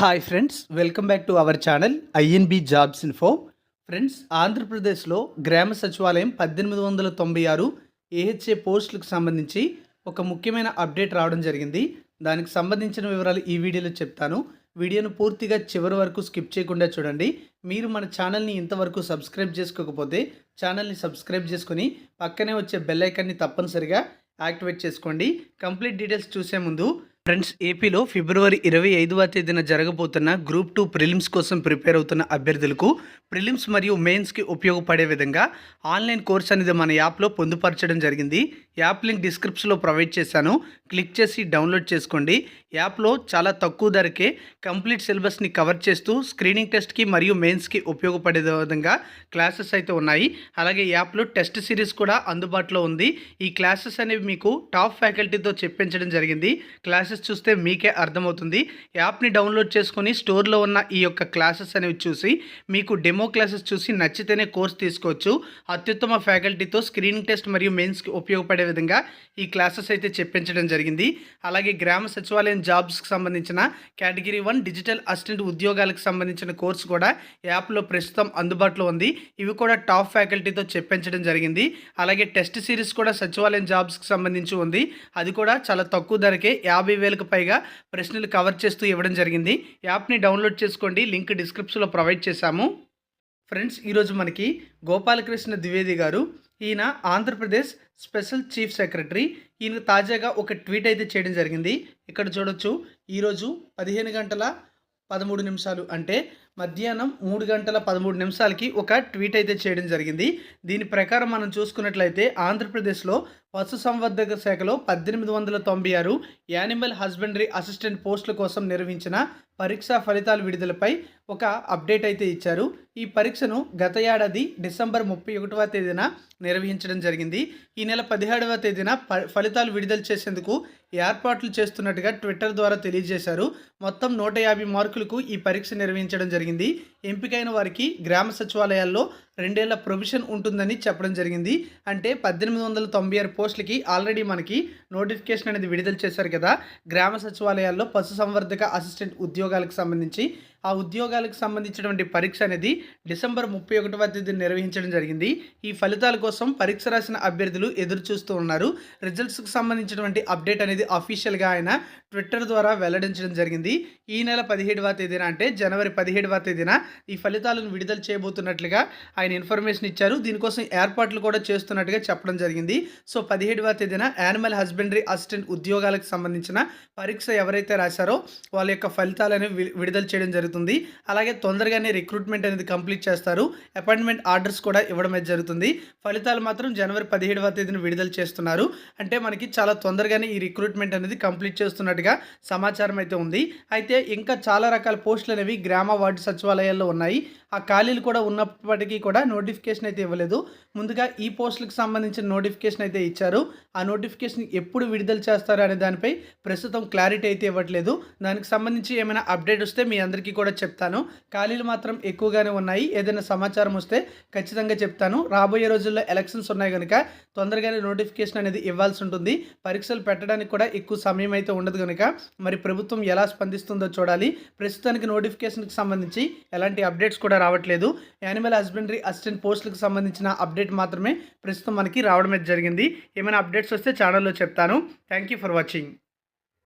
Hi friends, welcome back to our channel INB jobs info. Friends, ఆంధ్రప్రదేశ్లో గ్రామ సచివాలయం 1896 AHA పోస్టులకు సంబంధించి ఒక ముఖ్యమైన అప్డేట్ రావడం జరిగింది. దానికి సంబంధించిన వివరాలు ఈ వీడియోలో చెప్తాను. వీడియోను పూర్తిగా చివరి వరకు స్కిప్ చేయకుండా చూడండి. మీరు మన ఛానల్ని ఇంతవరకు సబ్స్క్రైబ్ చేసుకోకపోతే ఛానల్ని సబ్స్క్రైబ్ చేసుకొని పక్కనే వచ్చే బెల్ ఐకాన్ని తప్పనిసరిగా యాక్టివేట్ చేసుకోండి. కంప్లీట్ డీటెయిల్స్ చూసే ముందు ఫ్రెండ్స్, ఏపీలో ఫిబ్రవరి 25వ తేదీన జరగబోతున్న గ్రూప్ 2 ప్రిలిమ్స్ కోసం ప్రిపేర్ అవుతున్న అభ్యర్థులకు ప్రిలిమ్స్ మరియు మెయిన్స్కి ఉపయోగపడే విధంగా ఆన్లైన్ కోర్స్ అనేది మన యాప్లో పొందుపరచడం జరిగింది. యాప్ లింక్ డిస్క్రిప్షన్లో ప్రొవైడ్ చేశాను. క్లిక్ చేసి డౌన్లోడ్ చేసుకోండి. యాప్లో చాలా తక్కువ ధరకే కంప్లీట్ సిలబస్ని కవర్ చేస్తూ స్క్రీనింగ్ టెస్ట్కి మరియు మెయిన్స్కి ఉపయోగపడే విధంగా క్లాసెస్ అయితే ఉన్నాయి. అలాగే యాప్లో టెస్ట్ సిరీస్ కూడా అందుబాటులో ఉంది. ఈ క్లాసెస్ అనేవి మీకు టాప్ ఫ్యాకల్టీతో చెప్పించడం జరిగింది. క్లాసెస్ చూస్తే మీకే అర్థమవుతుంది. యాప్ని డౌన్లోడ్ చేసుకొని స్టోర్లో ఉన్న ఈ యొక్క క్లాసెస్ అనేవి చూసి మీకు డెమో క్లాసెస్ చూసి నచ్చితేనే కోర్స్ తీసుకోవచ్చు. అత్యుత్తమ ఫ్యాకల్టీతో స్క్రీనింగ్ టెస్ట్ మరియు మెయిన్స్కి ఉపయోగపడే విధంగా ఈ క్లాసెస్ అయితే చెప్పించడం జరిగింది. అలాగే గ్రామ సచివాలయం జాబ్స్కి సంబంధించిన కేటగిరీ 1 డిజిటల్ అసిస్టెంట్ ఉద్యోగాలకు సంబంధించిన కోర్సు కూడా యాప్లో ప్రస్తుతం అందుబాటులో ఉంది. ఇవి కూడా టాప్ ఫ్యాకల్టీతో చెప్పించడం జరిగింది. అలాగే టెస్ట్ సిరీస్ కూడా సచివాలయం జాబ్స్కి సంబంధించి ఉంది. అది కూడా చాలా తక్కువ ధరకే 50,000కు పైగా ప్రశ్నలు కవర్ చేస్తూ ఇవ్వడం జరిగింది. యాప్ని డౌన్లోడ్ చేసుకోండి. లింక్ డిస్క్రిప్షన్లో ప్రొవైడ్ చేశాము. ఫ్రెండ్స్, ఈరోజు మనకి గోపాలకృష్ణ ద్వివేది గారు, ఈయన ఆంధ్రప్రదేశ్ స్పెషల్ చీఫ్ సెక్రటరీ. ఈయన తాజాగా ఒక ట్వీట్ అయితే చేయడం జరిగింది. ఇక్కడ చూడొచ్చు, ఈరోజు 15:13 అంటే మధ్యాహ్నం 3:13 ఒక ట్వీట్ అయితే చేయడం జరిగింది. దీని ప్రకారం మనం చూసుకున్నట్లయితే ఆంధ్రప్రదేశ్లో పశుసంవర్ధక శాఖలో 1896 యానిమల్ హస్బెండరీ అసిస్టెంట్ పోస్టుల కోసం నిర్వహించిన పరీక్షా ఫలితాల విడుదలపై ఒక అప్డేట్ అయితే ఇచ్చారు. ఈ పరీక్షను గత ఏడాది డిసెంబర్ 31వ తేదీన నిర్వహించడం జరిగింది. ఈ నెల 17వ తేదీన ఫలితాలు విడుదల చేసేందుకు ఏర్పాట్లు చేస్తున్నట్టుగా ట్విట్టర్ ద్వారా తెలియజేశారు. మొత్తం 150 మార్కులకు ఈ పరీక్ష నిర్వహించడం జరిగింది. ఎంపికైన వారికి గ్రామ సచివాలయాల్లో 2 ఏళ్ల ప్రొవిషన్ ఉంటుందని చెప్పడం జరిగింది. అంటే 1896 పోస్టులకి ఆల్రెడీ మనకి నోటిఫికేషన్ అనేది విడుదల చేశారు కదా. గ్రామ సచివాలయాల్లో పశుసంవర్ధక అసిస్టెంట్ ఉద్యోగాలకు సంబంధించి ఆ ఉద్యోగాలకు సంబంధించినటువంటి పరీక్ష అనేది డిసెంబర్ 31వ తేదీన నిర్వహించడం జరిగింది. ఈ ఫలితాల కోసం పరీక్ష రాసిన అభ్యర్థులు ఎదురు చూస్తూ ఉన్నారు. రిజల్ట్స్కి సంబంధించినటువంటి అప్డేట్ అనేది అఫీషియల్గా ఆయన ట్విట్టర్ ద్వారా వెల్లడించడం జరిగింది. ఈ నెల 17వ తేదీన అంటే జనవరి 17వ తేదీన ఈ ఫలితాలను విడుదల చేయబోతున్నట్లుగా ఆయన ఇన్ఫర్మేషన్ ఇచ్చారు. దీనికోసం ఏర్పాట్లు కూడా చేస్తున్నట్టుగా చెప్పడం జరిగింది. సో 17వ తేదీన యానిమల్ హస్బెండరీ అసిస్టెంట్ ఉద్యోగాలకు సంబంధించిన పరీక్ష ఎవరైతే రాశారో వాళ్ళ యొక్క ఫలితాలను విడుదల చేయడం జరుగుతుంది. అలాగే తొందరగానే రిక్రూట్మెంట్ అనేది కంప్లీట్ చేస్తారు. అపాయింట్మెంట్ ఆర్డర్స్ కూడా ఇవ్వడం అయితే జరుగుతుంది. ఫలితాలు మాత్రం జనవరి 17వ తేదీన విడుదల చేస్తున్నారు. అంటే మనకి చాలా తొందరగానే ఈ రిక్రూట్మెంట్ అనేది కంప్లీట్ చేస్తున్నట్టుగా సమాచారం అయితే ఉంది. అయితే ఇంకా చాలా రకాల పోస్టులు అనేవి గ్రామ వార్డు సచివాలయాల్లో ఉన్నాయి. ఆ ఖాళీలు కూడా ఉన్నప్పటికీ కూడా నోటిఫికేషన్ అయితే ఇవ్వలేదు. ముందుగా ఈ పోస్టులకు సంబంధించిన నోటిఫికేషన్ అయితే ఇచ్చారు. ఆ నోటిఫికేషన్ ఎప్పుడు విడుదల చేస్తారు అనే దానిపై ప్రస్తుతం క్లారిటీ అయితే ఇవ్వట్లేదు. దానికి సంబంధించి ఏమైనా అప్డేట్ వస్తే మీ అందరికీ కూడా చెప్తాను. ఖాళీలు మాత్రం ఎక్కువగానే ఉన్నాయి. ఏదైనా సమాచారం వస్తే ఖచ్చితంగా చెప్తాను. రాబోయే రోజుల్లో ఎలక్షన్స్ ఉన్నాయి కనుక తొందరగానే నోటిఫికేషన్ అనేది ఇవ్వాల్సి ఉంటుంది. పరీక్షలు పెట్టడానికి కూడా ఎక్కువ సమయం అయితే ఉండదు కనుక మరి ప్రభుత్వం ఎలా స్పందిస్తుందో చూడాలి. ప్రస్తుతానికి నోటిఫికేషన్కి సంబంధించి ఎలాంటి అప్డేట్స్ కూడా రావట్లేదు. యానిమల్ హస్బెండరీ అసిస్టెంట్ పోస్టులకు సంబంధించిన అప్డేట్ మాత్రమే ప్రస్తుతం మనకి రావడం జరిగింది. ఏమైనా అప్డేట్స్ వస్తే ఛానల్లో చెప్తాను. Thank you for watching.